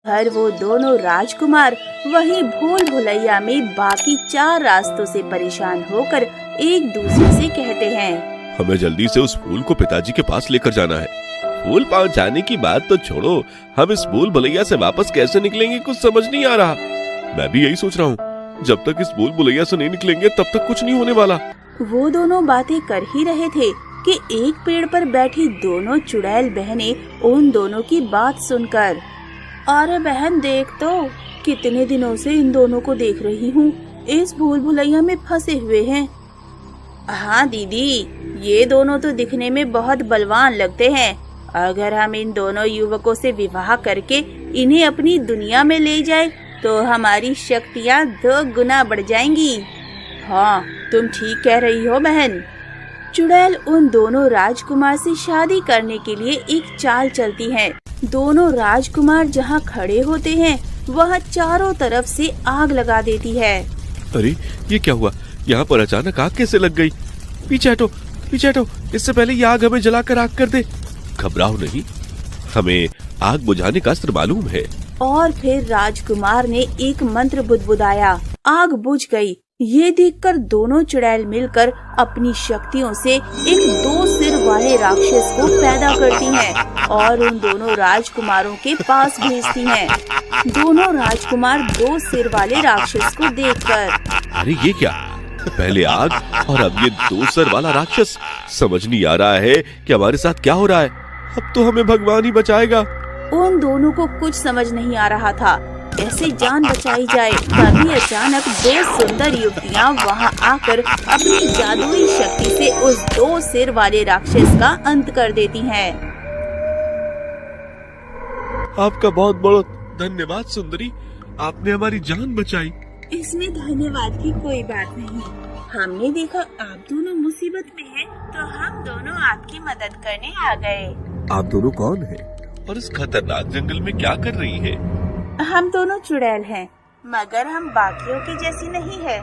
हर वो दोनों राजकुमार वही भूल भुलैया में बाकी 4 रास्तों से परेशान होकर एक दूसरे से कहते हैं, हमें जल्दी से उस फूल को पिताजी के पास लेकर जाना है। फूल पास जाने की बात तो छोड़ो, हम इस भूल भुलैया से वापस कैसे निकलेंगे कुछ समझ नहीं आ रहा। मैं भी यही सोच रहा हूँ, जब तक इस भूल भुलैया से नहीं निकलेंगे तब तक कुछ नहीं होने वाला। वो दोनों बातें कर ही रहे थे कि एक पेड़ पर बैठी दोनों चुड़ैल बहनें उन दोनों की बात सुनकर, अरे बहन देख तो, कितने दिनों से इन दोनों को देख रही हूँ, इस भूल भुलैया में फंसे हुए हैं। हाँ दीदी, ये दोनों तो दिखने में बहुत बलवान लगते हैं। अगर हम इन दोनों युवकों से विवाह करके इन्हें अपनी दुनिया में ले जाए तो हमारी शक्तियाँ 2 गुना बढ़ जाएंगी। हाँ, तुम ठीक कह रही हो बहन। चुड़ैल उन दोनों राजकुमार से शादी करने के लिए एक चाल चलती हैं। दोनों राजकुमार जहाँ खड़े होते हैं वहाँ चारों तरफ से आग लगा देती है। अरे ये क्या हुआ, यहाँ पर अचानक आग कैसे लग गई? पीछे हटो, पीछे हटो, इससे पहले ये आग हमें जलाकर आग कर दे। घबराओ नहीं, हमें आग बुझाने का अस्त्र मालूम है। और फिर राजकुमार ने एक मंत्र बुदबुदाया, आग बुझ गई। ये देखकर दोनों चुड़ैल मिलकर अपनी शक्तियों से एक 2 सिर वाले राक्षस को पैदा करती हैं और उन दोनों राजकुमारों के पास भेजती हैं। दोनों राजकुमार 2 सिर वाले राक्षस को देखकर, अरे ये क्या, पहले आग और अब ये 2 सिर वाला राक्षस, समझ नहीं आ रहा है कि हमारे साथ क्या हो रहा है। अब तो हमें भगवान ही बचाएगा। उन दोनों को कुछ समझ नहीं आ रहा था कैसे जान बचाई जाए। तभी अचानक 2 सुंदर युवतियाँ वहाँ आकर अपनी जादुई शक्ति से उस 2 सिर वाले राक्षस का अंत कर देती हैं। आपका बहुत बहुत धन्यवाद सुंदरी, आपने हमारी जान बचाई। इसमें धन्यवाद की कोई बात नहीं। हमने देखा आप दोनों मुसीबत में हैं, तो हम दोनों आपकी मदद करने आ गए। आप दोनों कौन हैं? और इस खतरनाक जंगल में क्या कर रही हैं? हम दोनों चुड़ैल हैं, मगर हम बाकियों की जैसी नहीं है,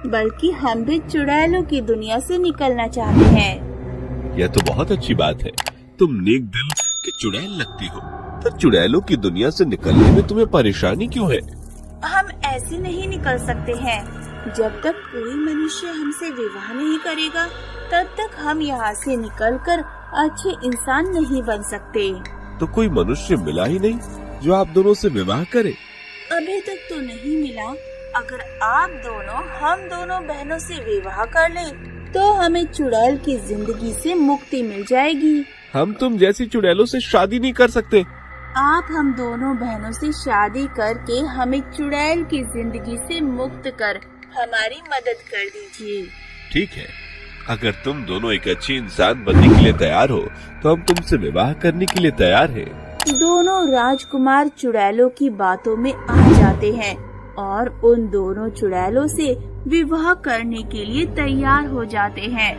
बल्कि हम भी चुड़ैलों की दुनिया से निकलना चाहते हैं। यह तो बहुत अच्छी बात है, तुम नेक दिल की चुड़ैल लगती हो, पर चुड़ैलों की दुनिया से निकलने में तुम्हें परेशानी क्यों है? हम ऐसे नहीं निकल सकते हैं। जब तक कोई मनुष्य हमसे विवाह नहीं करेगा तब तक हम यहाँ से निकलकर अच्छे इंसान नहीं बन सकते। तो कोई मनुष्य मिला ही नहीं जो आप दोनों से विवाह करे? अभी तक तो नहीं मिला। अगर आप दोनों हम दोनों बहनों से विवाह कर लें तो हमें चुड़ैल की जिंदगी से मुक्ति मिल जाएगी। हम तुम जैसी चुड़ैलों से शादी नहीं कर सकते। आप हम दोनों बहनों से शादी करके हमें चुड़ैल की जिंदगी से मुक्त कर हमारी मदद कर दीजिए। ठीक है, अगर तुम दोनों एक अच्छी इंसान बनने के लिए तैयार हो तो हम तुमसे विवाह करने के लिए तैयार हैं। दोनों राजकुमार चुड़ैलों की बातों में आ जाते हैं और उन दोनों चुड़ैलों से विवाह करने के लिए तैयार हो जाते हैं।